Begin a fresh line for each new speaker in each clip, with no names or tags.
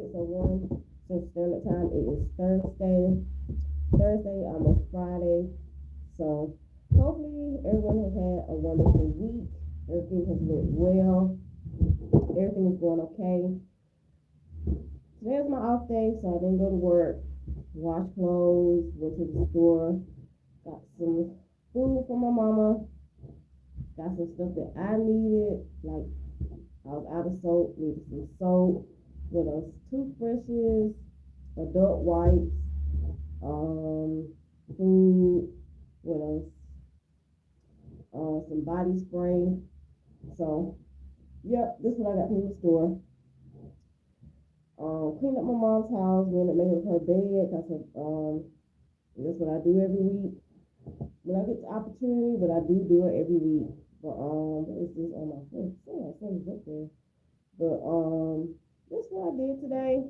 6:01 Central Standard Time. It is Thursday, almost Friday. So hopefully everyone has had a wonderful week. Everything has went well. Everything is going okay. Today is my off day, so I didn't go to work. Washed clothes, went to the store, got some food for my mama, got some stuff that I needed, like I was out of soap, needed some soap, with us toothbrushes, adult wipes, food, with us some body spray. So, yep, this is what I got from the store. Cleaned up my mom's house, went and made her bed. That's what I do every week when I get the opportunity, but I do it every week. But it's just on my face. Oh, I said it's up there. But that's what I did today.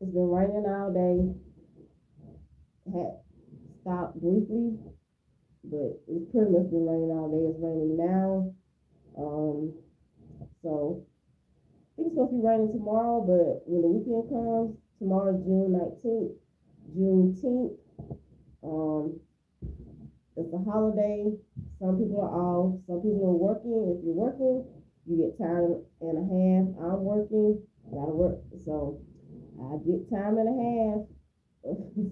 It's been raining all day. Had stopped briefly, but it's pretty much been raining all day. It's raining now. So I think it's supposed to be raining tomorrow, but when the weekend comes, tomorrow is June 19th, Juneteenth. It's a holiday. Some people are off. Some people are working. If you're working, you get time and a half. I'm working. Gotta work. So I get time and a half.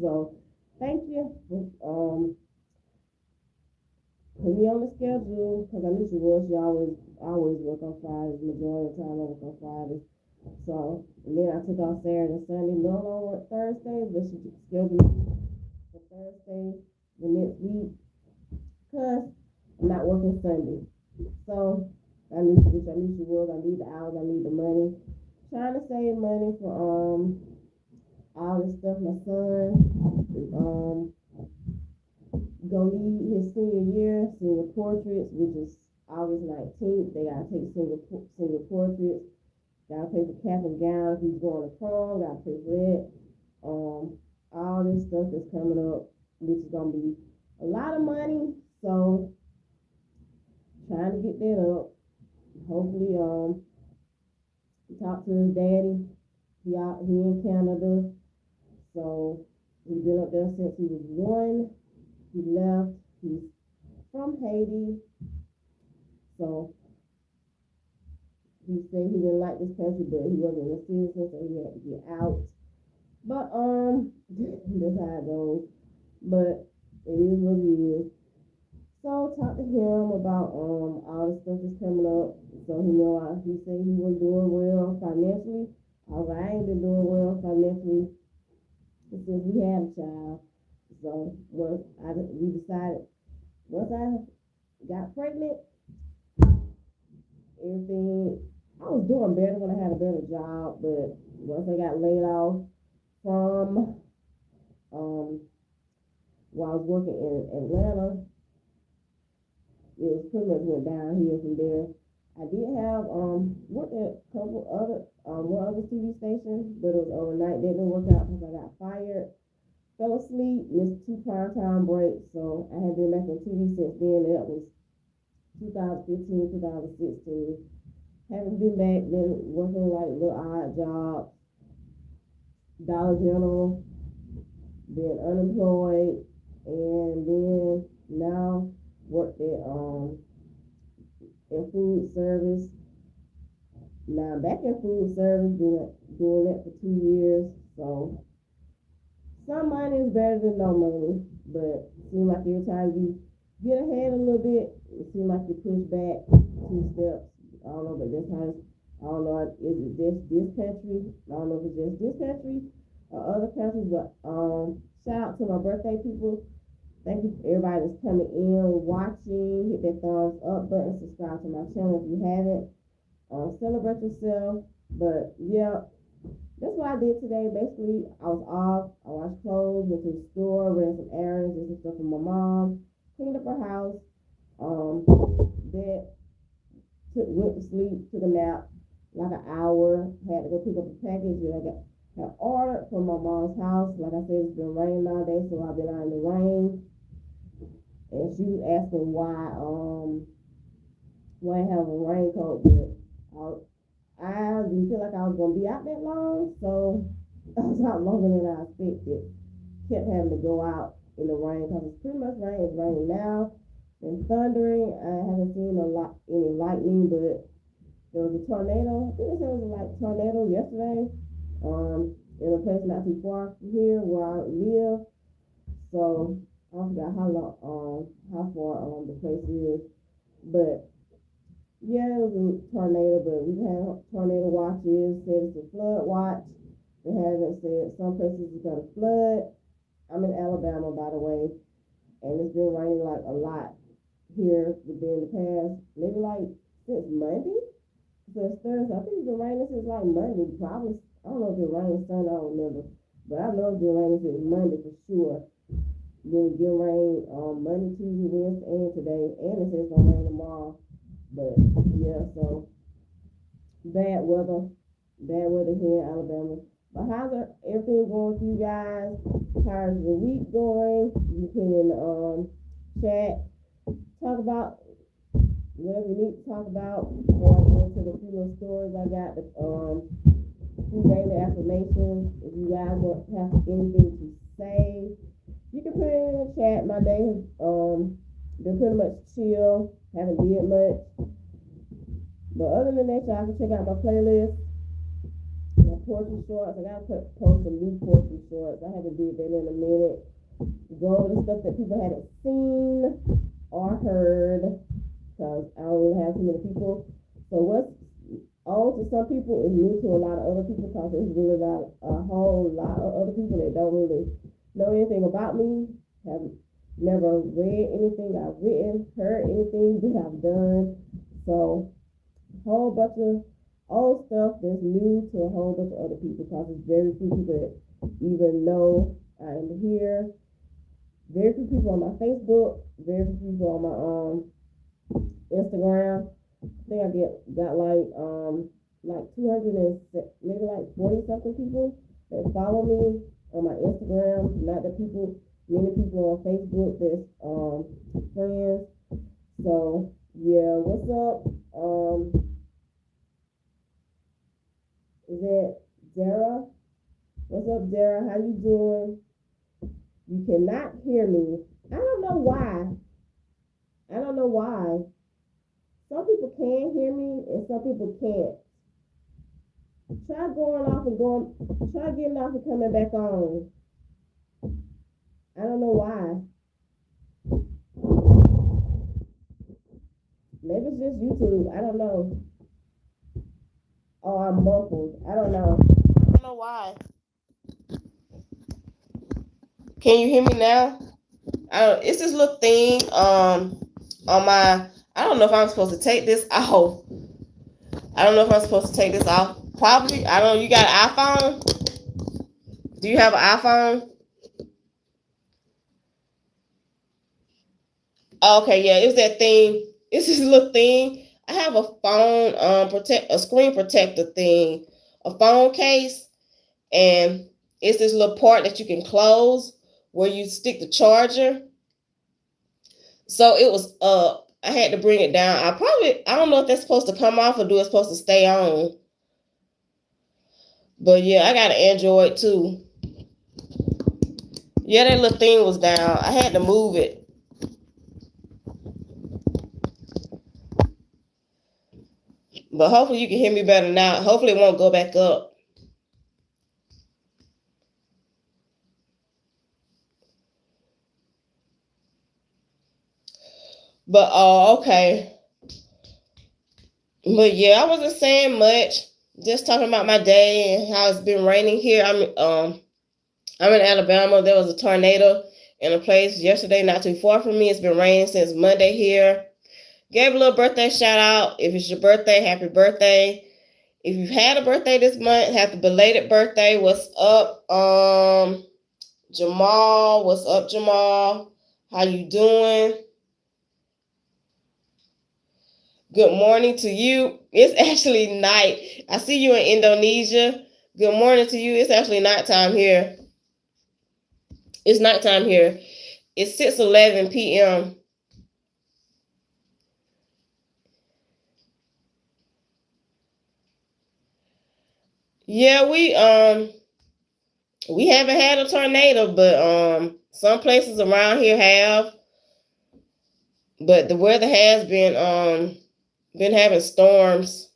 So thank you for put me on the schedule because I knew she was. She always work on Fridays. Majority of the time I work on Fridays. So and then I took off Saturday and Sunday. No, I work Thursdays, but she scheduled me for Thursday the next week because I'm not working Sunday. So I knew she was. I need the hours. I need the money. Trying to save money for all this stuff. My son gonna lead his senior portraits, which is August 19th. They gotta take senior portraits. Gotta pay for cap and gown if he's going to prom. Gotta pay for that. All this stuff that's coming up, which is gonna be a lot of money. So trying to get that up. Hopefully, talk to his daddy. He in Canada, so he's been up there since he was 1. He left. He's from Haiti, so he said he didn't like this country, but he wasn't a citizen, so he had to get out. But that's how it goes. But it is what it is. So talk to him about all the stuff that's coming up. So he said he was doing well financially. I ain't been doing well financially since we had a child. So we decided once I got pregnant, everything I was doing better when I had a better job, but once I got laid off from while I was working in Atlanta, it was pretty much went downhill from there. I did have worked at a couple other one other TV station, but it was overnight. Didn't work out because I got fired. Fell asleep, missed 2 primetime breaks, so I had been back in TV since then. That was 2015, 2016. Haven't been back, been working like little odd jobs, Dollar General, been unemployed, and then now worked at in food service. Now I'm back in food service, doing that for 2 years, so some money is better than no money, but it seems like every time you get ahead a little bit, it seems like you push back 2 steps. I don't know, but this time, I don't know, is it just this country? I don't know if it's just this country or other countries, but shout out to my birthday people. Thank you for everybody that's coming in, watching. Hit that thumbs up button, subscribe to my channel if you haven't. Celebrate yourself. But yeah, that's what I did today. Basically, I was off. I washed clothes, went to the store, ran some errands, did some stuff for my mom, cleaned up her house, went to sleep, took a nap, like an hour, had to go pick up a package that I had ordered from my mom's house. Like I said, it's been raining all day, so I've been out in the rain. And she was asking why I have a raincoat, but I didn't feel like I was gonna be out that long, so I was out longer than I expected. Kept having to go out in the rain because it's pretty much rain. It's raining now and thundering. I haven't seen a lot any lightning, but there was a tornado. I think there was a like tornado yesterday. In a place not too far from here where I live. So I forgot how long, how far the place is, but yeah, it was a tornado. But we had tornado watches. Said it's a flood watch. They haven't said some places it's gonna flood. I'm in Alabama, by the way, and it's been raining like a lot here within the past, maybe like since Monday. So it's Thursday. I think it's been raining since like Monday. Probably, I don't know if it's raining Sunday, I don't remember. But I know it's been raining since Monday for sure. Then it's been raining Monday, Tuesday, Wednesday, and today. And it says it's gonna rain tomorrow. But yeah, so bad weather. Bad weather here in Alabama. But how's everything going with you guys? How's your week going? You can chat, talk about whatever you need to talk about before I go into the few little stories. I got the few daily affirmations. If you guys want have anything to say, you can put it in the chat. My day has been pretty much chill. Haven't did much. But other than that, y'all can check out my playlist. My poetry shorts. I gotta post some new poetry shorts. I haven't did that in a minute. Go over the stuff that people haven't seen or heard, because I don't really have too many people. So what's old to some people is new to a lot of other people, because there's really not a whole lot of other people that don't really know anything about me, have never read anything I've written, heard anything that I've done. So a whole bunch of old stuff that's new to a whole bunch of other people, because it's very few people that even know I am here. Very few people on my Facebook, very few people on my Instagram. I think I got like 200 and maybe like 40 something people that follow me on my Instagram. Not the people, many people on Facebook that's friends. So yeah, what's up? Is it Dara? What's up, Dara? How you doing? You cannot hear me. I don't know why. I don't know why. Some people can hear me and some people can't. Try try getting off and coming back on. I don't know why. Maybe it's just YouTube. I don't know. Oh, I'm muffled. I don't know. I don't know why. Can you hear me now? It's this little thing on my. I don't know if I'm supposed to take this off. I don't know if I'm supposed to take this off. Probably. I don't know. You got an iPhone? Do you have an iPhone? Okay, yeah. It was that thing. It's this little thing. I have a phone a screen protector thing, a phone case, and it's this little part that you can close where you stick the charger. So it was up. I had to bring it down. I don't know if that's supposed to come off or do it supposed to stay on. But yeah, I got an Android too. Yeah, that little thing was down. I had to move it. But hopefully you can hear me better now. Hopefully it won't go back up. But okay. But yeah, I wasn't saying much. Just talking about my day and how it's been raining here. I'm in Alabama. There was a tornado in a place yesterday not too far from me. It's been raining since Monday here. Gave a little birthday shout out. If it's your birthday, happy birthday. If you've had a birthday this month, happy belated birthday. What's up, Jamal? What's up, Jamal? How you doing? Good morning to you. It's actually night. I see you in Indonesia. Good morning to you. It's actually nighttime here. It's nighttime here. It's 6:11 p.m. Yeah, we haven't had a tornado, but some places around here have. But the weather has been having storms.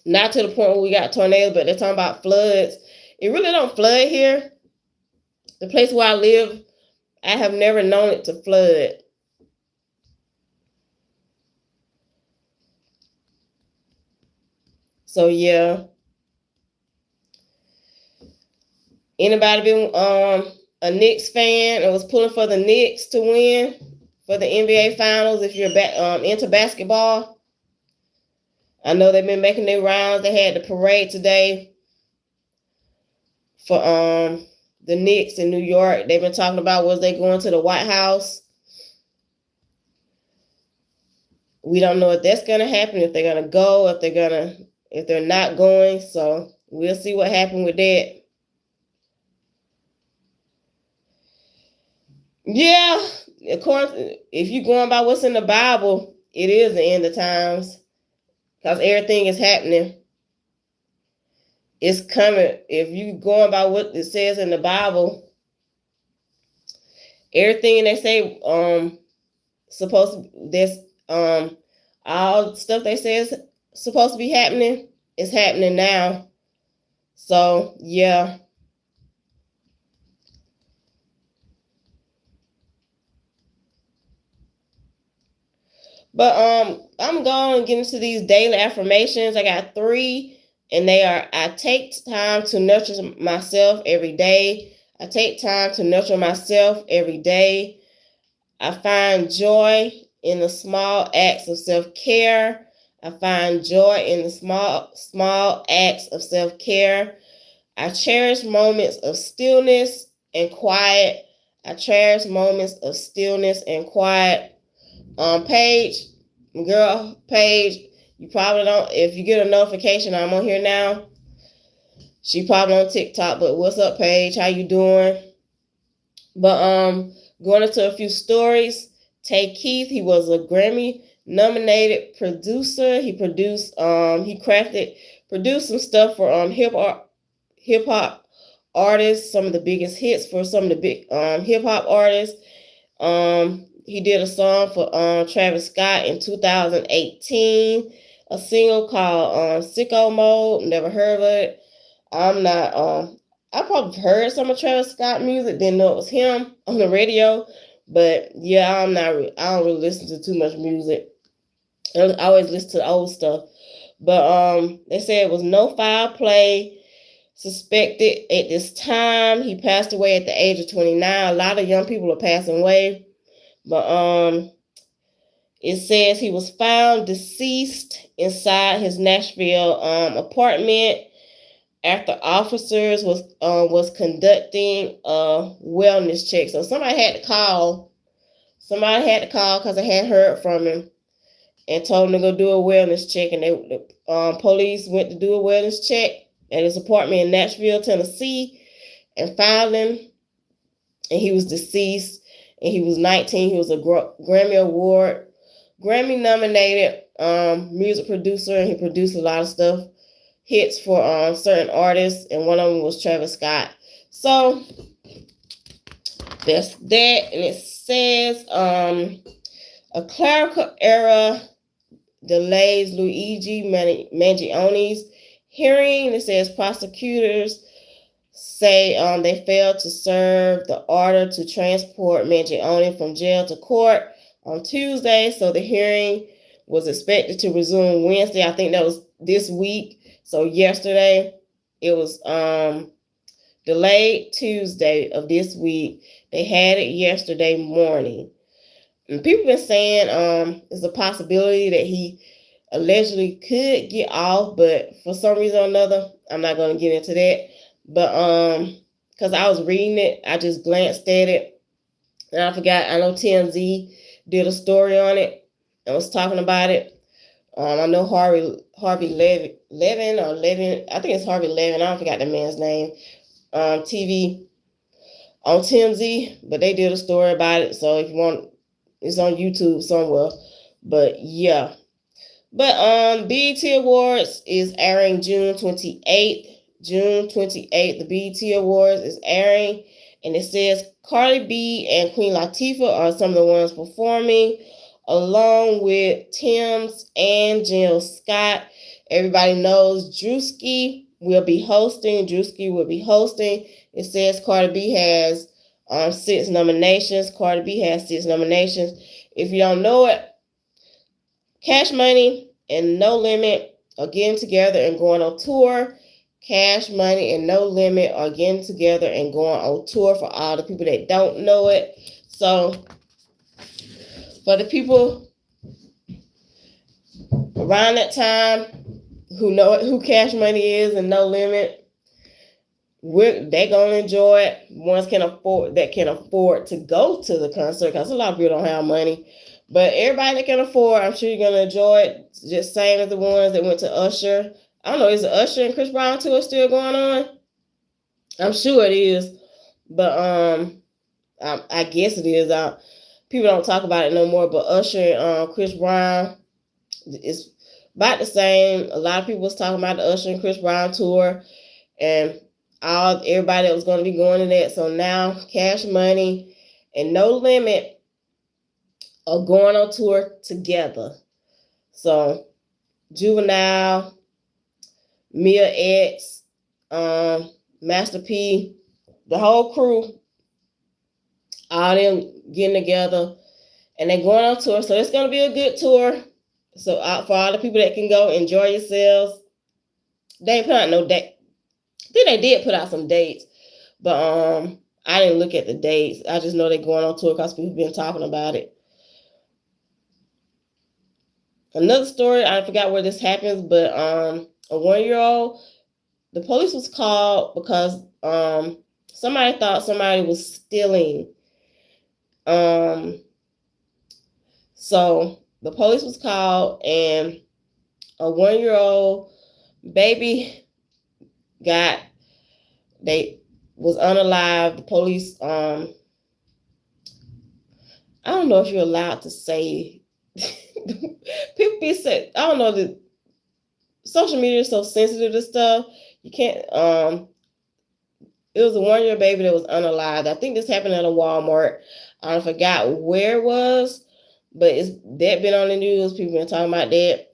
Not to the point where we got tornadoes, but they're talking about floods. It really don't flood here. The place where I live, I have never known it to flood. So yeah. Anybody been a Knicks fan and was pulling for the Knicks to win for the NBA Finals? If you're into basketball, I know they've been making their rounds. They had the parade today for the Knicks in New York. They've been talking about was they going to the White House. We don't know if that's gonna happen, if they're gonna go, if they're not going. So we'll see what happens with that. Yeah, of course, if you're going by what's in the Bible, it is the end of times because everything is happening. It's coming. If you going by what it says in the Bible, everything they say supposed to, this all stuff they say is supposed to be happening is happening now. So yeah. But I'm going to get into these daily affirmations. I got 3, and they are: I take time to nurture myself every day. I take time to nurture myself every day. I find joy in the small acts of self-care. I find joy in the small acts of self-care. I cherish moments of stillness and quiet. I cherish moments of stillness and quiet. Paige, girl, Paige, you probably don't. If you get a notification, I'm on here now. She probably on TikTok, but what's up, Paige? How you doing? But going into a few stories. Tay Keith, he was a Grammy nominated producer. He produced some stuff for hip hop artists, some of the biggest hits for some of the big hip hop artists. He did a song for Travis Scott in 2018, a single called Sicko Mode. Never heard of it. I'm not I probably heard some of Travis Scott music, didn't know it was him on the radio. But yeah, I don't really listen to too much music. I always listen to the old stuff. But they said it was no foul play suspected at this time. He passed away at the age of 29. A lot of young people are passing away. But it says he was found deceased inside his Nashville apartment after officers was conducting a wellness check. So somebody had to call. Somebody had to call because I had heard from him and told him to go do a wellness check. And the police went to do a wellness check at his apartment in Nashville, Tennessee, and found him. And he was deceased. And he was 19. He was a Grammy nominated music producer, and he produced a lot of stuff, hits for certain artists, and one of them was Travis Scott. So that's that. And it says a clerical error delays Luigi Mangioni's hearing. It says prosecutors say they failed to serve the order to transport Mangione from jail to court on Tuesday. So the hearing was expected to resume Wednesday. I think that was this week. So yesterday it was delayed Tuesday of this week. They had it yesterday morning. And people been saying there's a possibility that he allegedly could get off, but for some reason or another, I'm not going to get into that. But because I was reading it, I just glanced at it, and I forgot. I know TMZ did a story on it and was talking about it. I know Harvey Levin or Levin. I think it's Harvey Levin. I forgot the man's name. TV on TMZ, but they did a story about it. So if you want, it's on YouTube somewhere. But yeah. But BET Awards is airing June 28th. June 28th, the BET Awards is airing, and it says Cardi B and Queen Latifah are some of the ones performing, along with Tim's and Jill Scott. Everybody knows Drewski will be hosting. It says Cardi B has 6 nominations. If you don't know it, Cash Money and No Limit are getting together and going on tour. Cash Money and No Limit are getting together and going on tour, for all the people that don't know it. So, for the people around that time who know it, who Cash Money is and No Limit, they're gonna enjoy it. Ones can afford to go to the concert, because a lot of people don't have money. But everybody that can afford, I'm sure you're gonna enjoy it. Just same as the ones that went to Usher. I don't know, is the Usher and Chris Brown tour still going on? I'm sure it is, but I guess it is. People don't talk about it no more. But Usher and Chris Brown, it's about the same. A lot of people was talking about the Usher and Chris Brown tour, and everybody that was going to be going to that. So now Cash Money and No Limit are going on tour together. So Juvenile, Mia X, Master P, the whole crew, all them getting together, and they're going on tour. So it's going to be a good tour. So for all the people that can go, enjoy yourselves. They ain't put out no date. I think they did put out some dates, but I didn't look at the dates. I just know they're going on tour because people been talking about it. Another story, I forgot where this happens, but a 1-year-old, the police was called because somebody thought somebody was stealing. So the police was called, and a 1-year-old baby was unalived. The police, I don't know if you're allowed to say. People be said, I don't know, the social media is so sensitive to stuff. You can't. It was a 1-year baby that was unalived. I think this happened at a Walmart. I forgot where it was, but that been on the news. People been talking about that.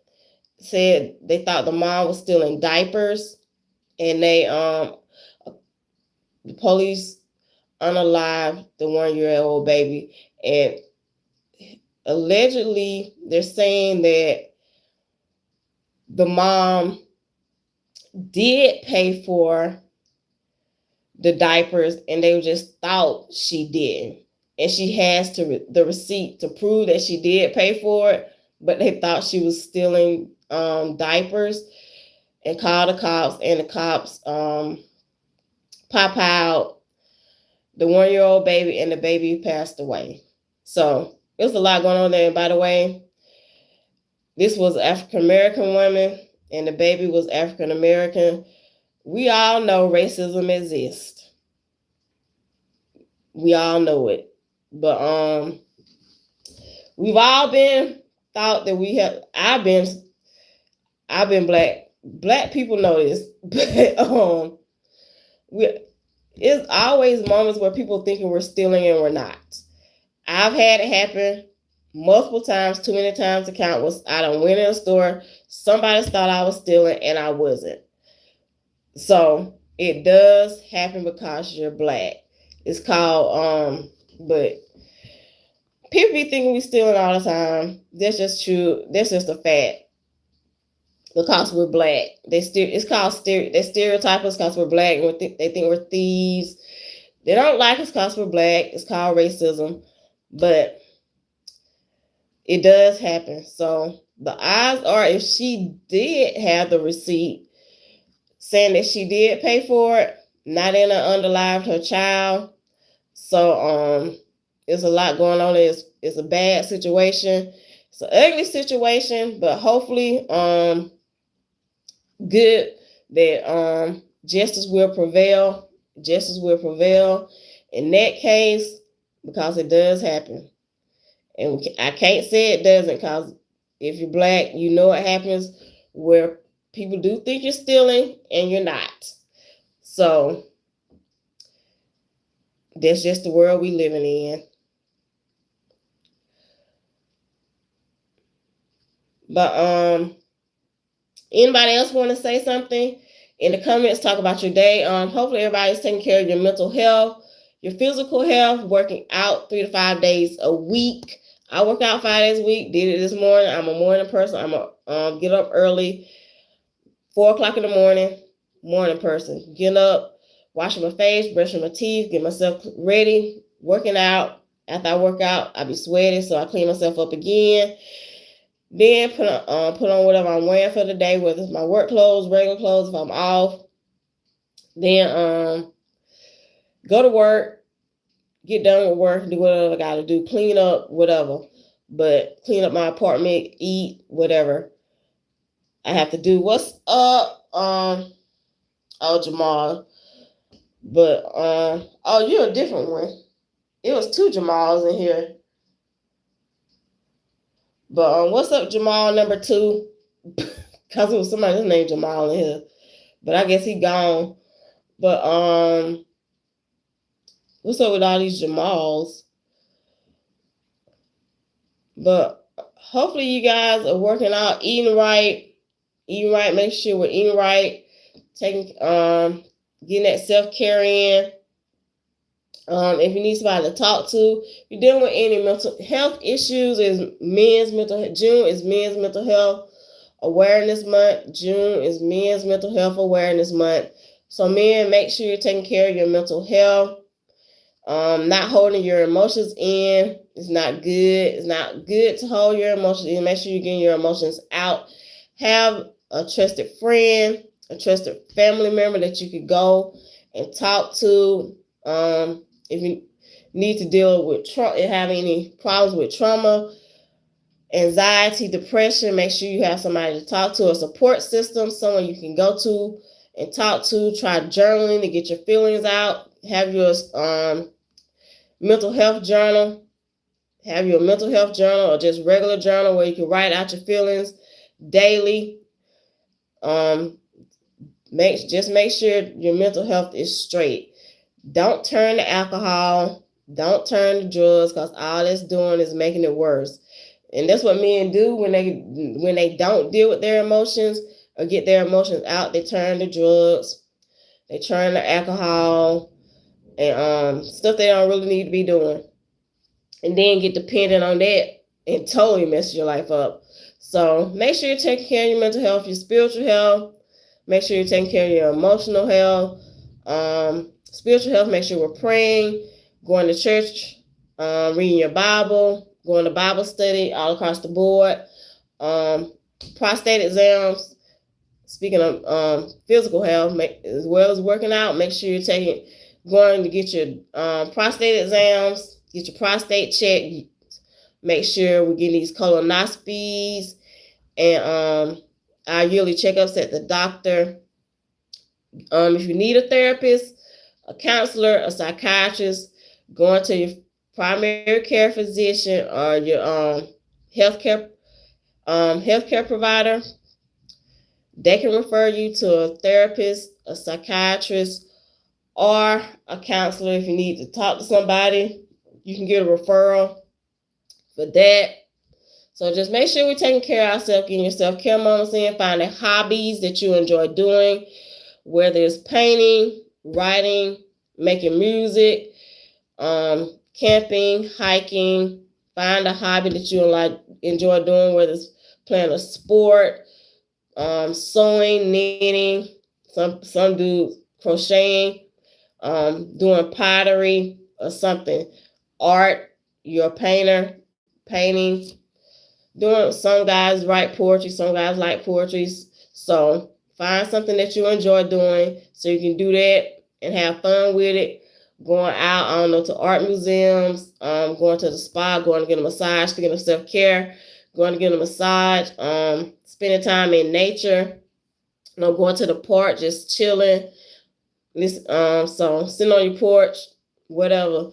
Said they thought the mom was stealing diapers, and the police unalived the 1-year-old baby, and allegedly they're saying that the mom did pay for the diapers, and they just thought she didn't, and she has the receipt to prove that she did pay for it, but they thought she was stealing diapers, and called the cops, and the cops pop out the 1-year-old baby, and the baby passed away. So there's a lot going on there. And by the way, this was an African American woman, and the baby was African American. We all know racism exists. We all know it. But we've all been thought that we have. I've been black. Black people know this, but it's always moments where people thinking we're stealing and we're not. I've had it happen multiple times, too many times to count. I done went in a store, somebody thought I was stealing, and I wasn't. So it does happen because you're black. It's called but people be thinking we stealing all the time. That's just true. That's just a fact. Because we're black, it's called they stereotype us because we're black, and they think we're thieves. They don't like us because we're black. It's called racism, but it does happen. So the odds are, if she did have the receipt saying that she did pay for it, not in her underlived her child. So there's a lot going on. It's a bad situation. It's an ugly situation, but hopefully good that justice will prevail. Justice will prevail in that case, because it does happen. And I can't say it doesn't, because if you're black, you know it happens where people do think you're stealing and you're not. So that's just the world we living in. But anybody else want to say something in the comments? Talk about your day. Hopefully everybody's taking care of your mental health, your physical health, working out 3 to 5 days a week. I work out 5 days a week. Did it this morning. I'm a morning person. I'm a get up early, 4 o'clock in the morning person. Get up, washing my face, brushing my teeth, get myself ready, working out. After I work out, I be sweaty, so I clean myself up again. Then put on whatever I'm wearing for the day, whether it's my work clothes, regular clothes, if I'm off. Then go to work, get done with work, do whatever I gotta do, clean up, whatever. But clean up my apartment, eat, whatever I have to do. What's up? Oh, Jamal. But oh, you're a different one. It was 2 Jamals in here. But what's up, Jamal number 2? Cause it was somebody named Jamal in here. But I guess he gone. But what's up with all these Jamals? But hopefully you guys are working out, eating right. Make sure we're eating right, taking getting that self-care in. If you need somebody to talk to, if you're dealing with any mental health issues, June is Men's Mental Health Awareness Month. June is Men's Mental Health Awareness Month. So men, make sure you're taking care of your mental health. Not holding your emotions in is not good. It's not good to hold your emotions in. Make sure you're getting your emotions out. Have a trusted friend, a trusted family member that you could go and talk to. If you need to deal with have any problems with trauma, anxiety, depression, make sure you have somebody to talk to, a support system, someone you can go to and talk to. Try journaling to get your feelings out. Have your mental health journal. Have your mental health journal or just regular journal where you can write out your feelings daily. Make sure your mental health is straight. Don't turn to alcohol. Don't turn to drugs, because all it's doing is making it worse. And that's what men do when they don't deal with their emotions or get their emotions out. They turn to drugs. They turn to alcohol and stuff they don't really need to be doing. And then get dependent on that and totally mess your life up. So make sure you're taking care of your mental health, your spiritual health. Make sure you're taking care of your emotional health. Spiritual health, make sure we're praying, going to church, reading your Bible, going to Bible study all across the board. Prostate exams, speaking of physical health, as well as working out, make sure you're going to get your prostate exams, get your prostate checked. Make sure we're getting these colonoscopies and our yearly checkups at the doctor. If you need a therapist, a counselor, a psychiatrist, going to your primary care physician or your healthcare provider. They can refer you to a therapist, a psychiatrist, or a counselor. If you need to talk to somebody, you can get a referral for that. So just make sure we're taking care of ourselves, getting your self-care moments in, finding hobbies that you enjoy doing, whether it's painting, writing, making music, camping, hiking. Find a hobby that you enjoy doing, whether it's playing a sport, sewing, knitting. Some do crocheting, doing pottery or something. Art, you're a painter, painting. Some guys write poetry, some guys like poetry. So find something that you enjoy doing so you can do that and have fun with it. Going out, I don't know, to art museums, going to the spa, going to get a massage, speaking of self-care, going to get a massage, spending time in nature, going to the park, just chilling. So sitting on your porch, whatever,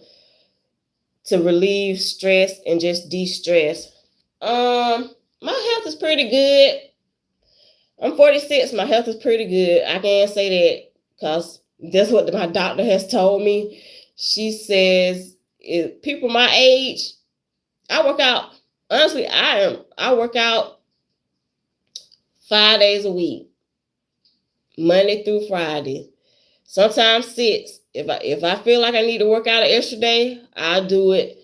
to relieve stress and just de-stress. My health is pretty good. I'm 46. My health is pretty good. I can't say that because That's what my doctor has told me. She says, people my age, I work out. Honestly, I work out 5 days a week, Monday through Friday. Sometimes 6. If I feel like I need to work out an extra day, I'll do it.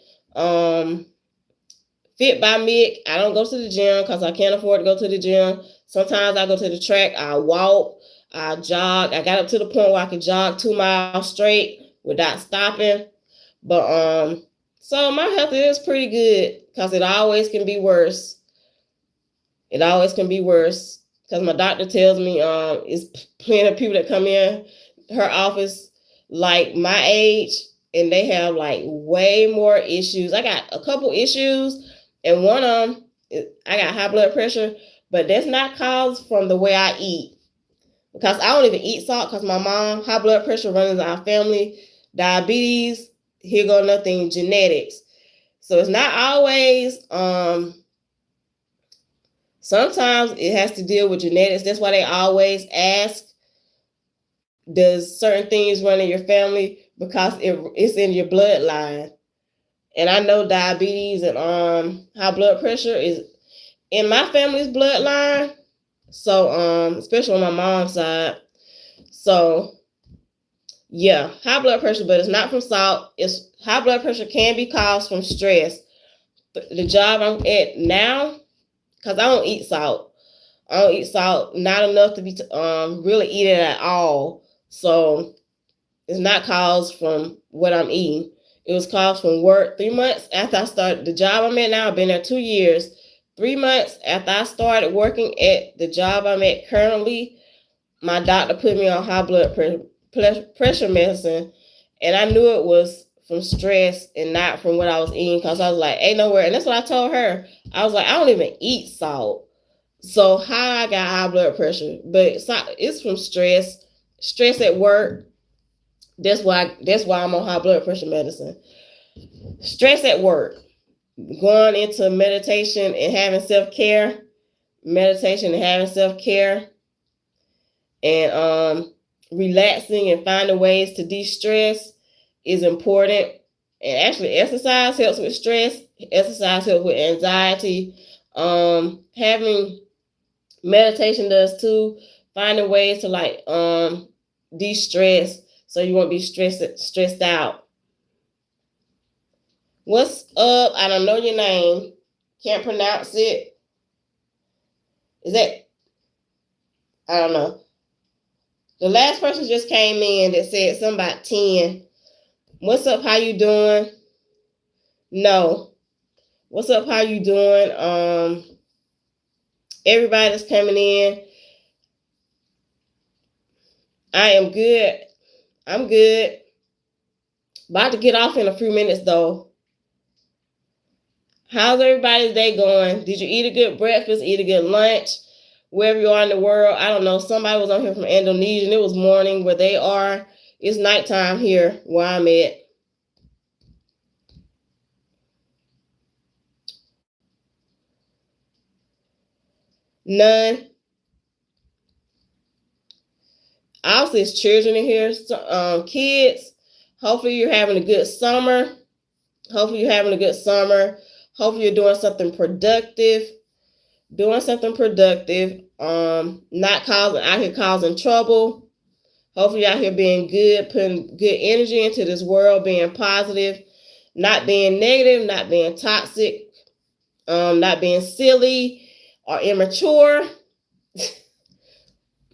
Fit by Mick. I don't go to the gym because I can't afford to go to the gym. Sometimes I go to the track. I walk. I jog. I got up to the point where I could jog 2 miles straight without stopping. But so my health is pretty good because it always can be worse. It always can be worse because my doctor tells me it's plenty of people that come in her office like my age and they have like way more issues. I got a couple issues and one of them I got high blood pressure, but that's not caused from the way I eat because I don't even eat salt because my mom high blood pressure runs in our family, diabetes, here go nothing, genetics. So it's not always sometimes it has to deal with genetics. That's why they always ask, does certain things run in your family? Because it's in your bloodline. And I know diabetes and high blood pressure is in my family's bloodline. So especially on my mom's side. So yeah, high blood pressure, but it's not from salt. It's high blood pressure can be caused from stress. The job I'm at now, because I don't eat salt. I don't eat salt, not enough to be really eat it at all. So it's not caused from what I'm eating. It was caused from work. 3 months after I started the job I'm at now, I've been there 2 years. 3 months after I started working at the job I'm at currently, my doctor put me on high blood pressure medicine, and I knew it was from stress and not from what I was eating because I was like, ain't nowhere. And that's what I told her. I was like, I don't even eat salt. So how I got high blood pressure, but it's from stress at work. That's why I'm on high blood pressure medicine. Stress at work, going into meditation and having self care, and relaxing and finding ways to de-stress is important. And actually, exercise helps with stress. Exercise helps with anxiety. Having meditation does too. Finding ways to like de-stress so you won't be stressed out. What's up? I don't know your name. Can't pronounce it. Is that? I don't know. The last person just came in that said something about 10. What's up? How you doing? No. What's up? How you doing? Everybody that's coming in. I am good. I'm good. About to get off in a few minutes though. How's everybody's day going? Did you eat a good breakfast? Eat a good lunch? Wherever you are in the world, I don't know. Somebody was on here from Indonesia and it was morning where they are. It's nighttime here where I'm at. None. Also, it's children in here. Kids, hopefully you're having a good summer. Hopefully you're having a good summer. Hopefully you're doing something productive. Not causing trouble. Hopefully you're out here being good, putting good energy into this world, being positive, not being negative, not being toxic, not being silly or immature.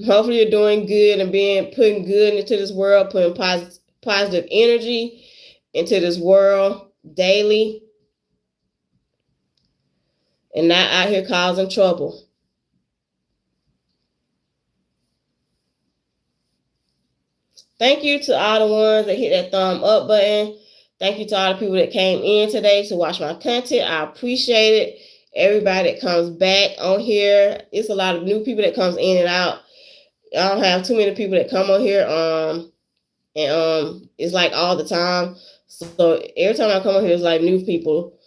Hopefully you're doing good and putting good into this world, putting positive energy into this world daily, and not out here causing trouble. Thank you to all the ones that hit that thumb up button. Thank you to all the people that came in today to watch my content. I appreciate it. Everybody that comes back on here. It's a lot of new people that comes in and out. I don't have too many people that come on here. And it's like all the time. So every time I come on here, it's like new people.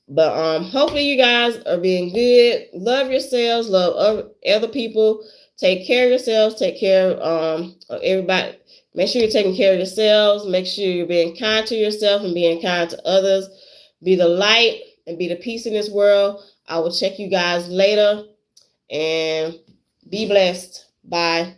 But hopefully you guys are being good. Love yourselves. Love other people. Take care of yourselves. Take care of everybody. Make sure you're taking care of yourselves. Make sure you're being kind to yourself and being kind to others. Be the light and be the peace in this world. I will check you guys later, and be blessed. Bye.